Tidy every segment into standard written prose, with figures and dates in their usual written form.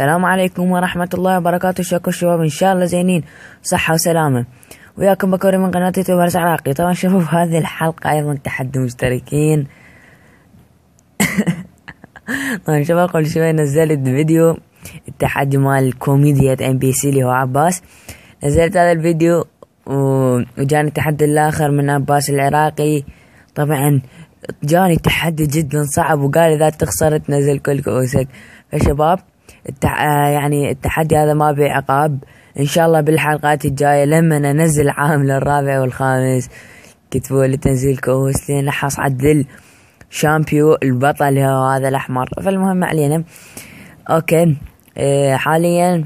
السلام عليكم ورحمة الله وبركاته. شكرا الشباب، إن شاء الله زينين صحة وسلامة. وياكم بكوري من قناة يوتيوب فارس عراقي. طبعا شباب هذه الحلقة أيضا تحدي مشتركين. طبعا شباب قبل شوي نزلت فيديو التحدي مال كوميديا MBC اللي هو عباس. نزلت هذا الفيديو وجاني التحدي الآخر من عباس العراقي. طبعا جاني تحدي جدا صعب وقال إذا تخسر تنزل كل كؤوسك. فشباب يعني التحدي هذا ما بيه عقاب. ان شاء الله بالحلقات الجاية لما ننزل عامل الرابع والخامس كتبوا لي تنزيل كؤوس لين راح اصعد للشامبيو البطل اللي هو هذا الاحمر. فالمهم ما علينا. اوكي حاليا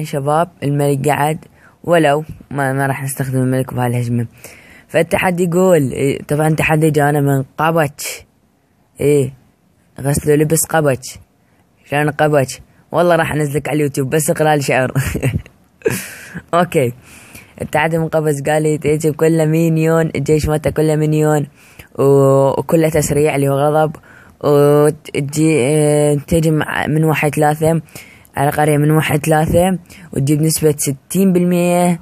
شباب الملك قعد، ولو ما راح نستخدم الملك بهالهجمة. فالتحدي يقول طبعا التحدي جانا من قبش. غسلوا لبس قبش. شلون قبش؟ والله راح انزلك على اليوتيوب بس اقرا لي شعر. اوكي التحدي من قبش قال لي تجيب كل مينيون، الجيش مالته كله مينيون وكله تسريع اللي هو غضب، وتجي تجمع من 1-3 على قرية من 1-3 وتجيب نسبة 60%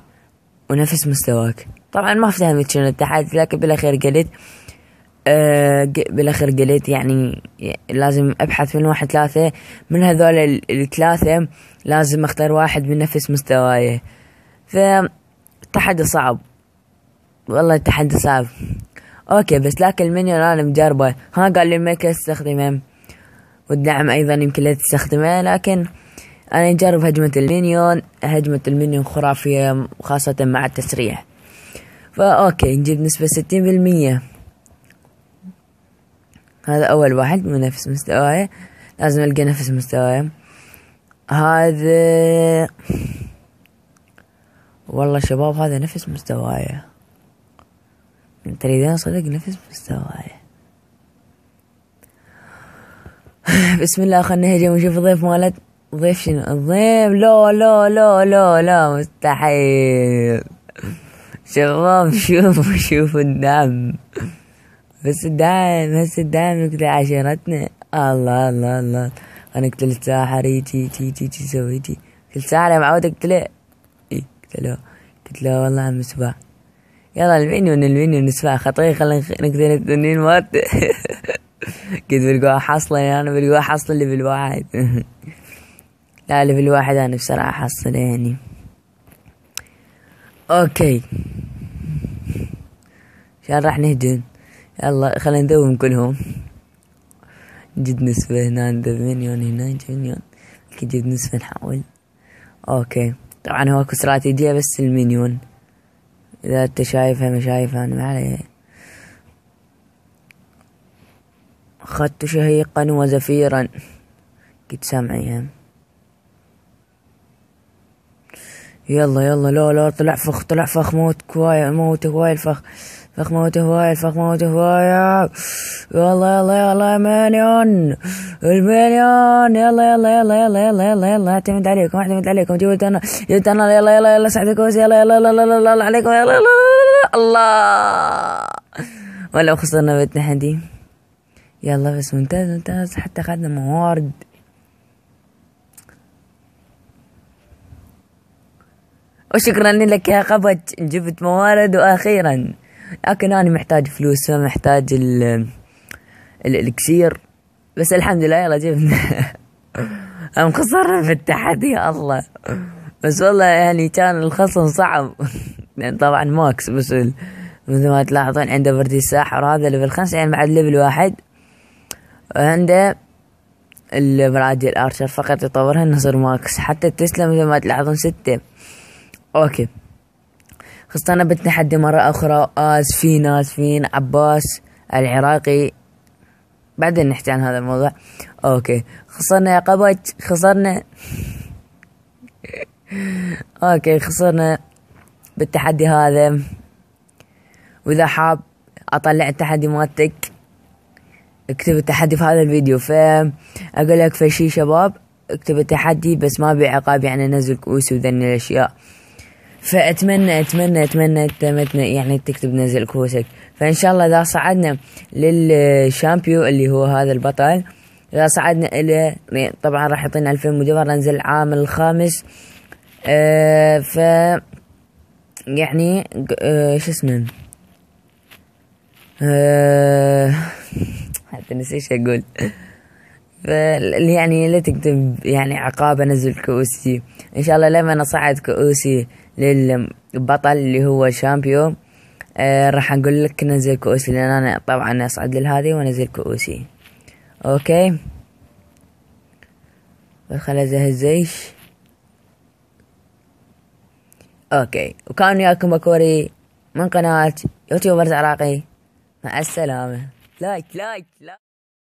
ونفس مستواك. طبعا ما فهمت شنو التحدي، لكن بالاخير قلت يعني لازم ابحث من 1-3 من هذول الثلاثة، لازم اختار واحد من نفس مستواي. فالتحدي صعب، والله التحدي صعب. اوكي بس لكن المنيون انا مجربه. قال لي الملك استخدمه والدعم ايضا يمكن لا تستخدمه، لكن انا نجرب هجمة المنيون خرافية خاصة مع التسريع. فاوكي نجيب نسبة 60%. هذا اول واحد من نفس مستواي، لازم القى نفس مستواي. هذا والله شباب هذا نفس مستواي، تريدين صدق نفس مستواي. بسم الله خلنا نهجم ونشوف الضيف مالت ضيف شنو الضيف. لا مستحيل. شباب شوفوا الدعم، بس الدعم نقتل عشيرتنا. الله انا اقتل الساحر. يجي سوي كل ساحر معود اقتله. قتلوه والله على المسبح. يلا المنيون نسبح خطير. خلينا نقتل التنين مات. كنت بالقوة حصله يعني. انا بالقوة حصل اللي بالواحد. لا اللي بالواحد انا بصراحة حصل يعني. اوكي شان راح نهجم. يلا خلينا ندوم كلهم. نجد نسبة هنا ندوم مليون، هنا نجد مليون نجد نسبة نحاول. اوكي طبعا هو استراتيجية بس المليون، اذا انت شايفها ما شايفها انا ما عليه. اخذت شهيقا وزفيرا كنت سامعيها. يلا لا طلع فخ موت هواي الفخ موته هواي يلا مليون المليون. يلا اعتمد عليكم جبت انا يلا ساعدك يلا عليكم يلا الله. ولو خسرنا بالتحدي يلا بس ممتاز حتى اخذنا موارد. وشكرا لك يا قبج جبت موارد واخيرا. لكن انا محتاج فلوس، ما محتاج الاكسير، بس الحمد لله يلا جبنا. هم خسرنا في التحدي يا الله، بس والله يعني كان الخصم صعب. يعني طبعا ماكس بس مثل ما تلاحظون عنده بردي الساحر هذا ليفل 5 يعني بعد ليفل 1 عنده البرادي الارشر فقط يطورها نصر ماكس. حتى تسلم مثل ما تلاحظون 6. اوكي خسرنا بالتحدي مرة اخرى. اسفين عباس العراقي، بعدين نحكي عن هذا الموضوع. اوكي خسرنا يا قبج خسرنا. اوكي خسرنا بالتحدي هذا. واذا حاب اطلع التحدي مالتك اكتب التحدي في هذا الفيديو. فاقول لك في شي شباب اكتب التحدي بس ما بعقاب يعني نزل كؤوس وذني الاشياء. فاتمنى يعني تكتب نزل كؤوسك. فان شاء الله اذا صعدنا للشامبيو اللي هو هذا البطل اذا صعدنا الى طبعا راح يعطينا 2000 مجوهر، ننزل العام الخامس. ف يعني شو اسمه، حتى نسيت اقول. يعني لا تكتب يعني عقاب انزل كؤوسي ان شاء الله. لما اصعد كؤوسي للبطل اللي هو شامبيون، راح اقول لك نزل كؤوسي، لان انا طبعا اصعد لهذه وانزل كؤوسي. اوكي خل ازهز. اوكي، وكان وياكم بكوري من قناة يوتيوبرز عراقي. مع السلامة. لايك.